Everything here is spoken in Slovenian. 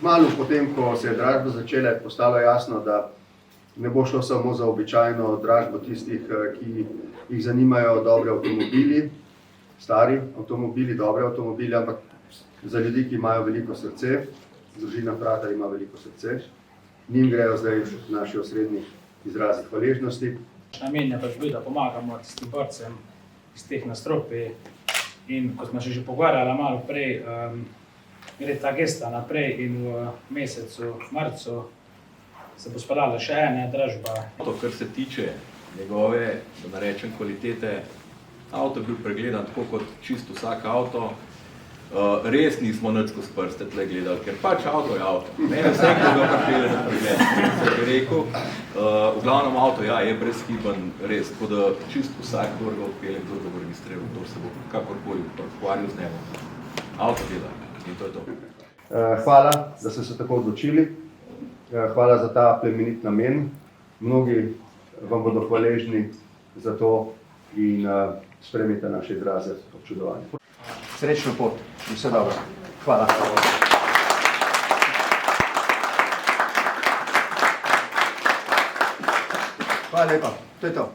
Malo potem, ko se je dražba začela, je postalo jasno, da ne bo šlo samo za običajno dražbo tistih, ki jih zanimajo dobri avtomobili, stari avtomobili, dobri avtomobili, ampak za ljudi, ki imajo veliko srce, družina Prata ima veliko srce. Njim grejo zdaj naši osrednji izrazi hvaležnosti. Namen je pač bil, da pomagamo tistim borcem iz teh nastropij. In ko smo se že pogovarjali malo prej, gre ta gesta naprej in v mesecu marcu se bo speljala še ena dražba. Kar se tiče njegove, da narečem, kvalitete, avto je bil pregledan tako kot čisto vsak avto. Res nismo nič skozi prste tle gledali, ker pač avto je avto. Ne vse, ko ga pripelje na pregled. Se bi rekel, v glavnem avto je brezhiben, res, tako da čisto vsak, kdo ga odpelje, kdo ga registrira, kdo se bo kakorkoli pogovarjal z njim. Avto dela in to je to. Hvala, da ste se tako odločili. Hvala za ta plemenit namen. Mnogi vam bodo hvaležni za to in sprejmite naše izraze občudovanja. Srečno pot in vse dobro. Hvala. Hvala lepa. To je to.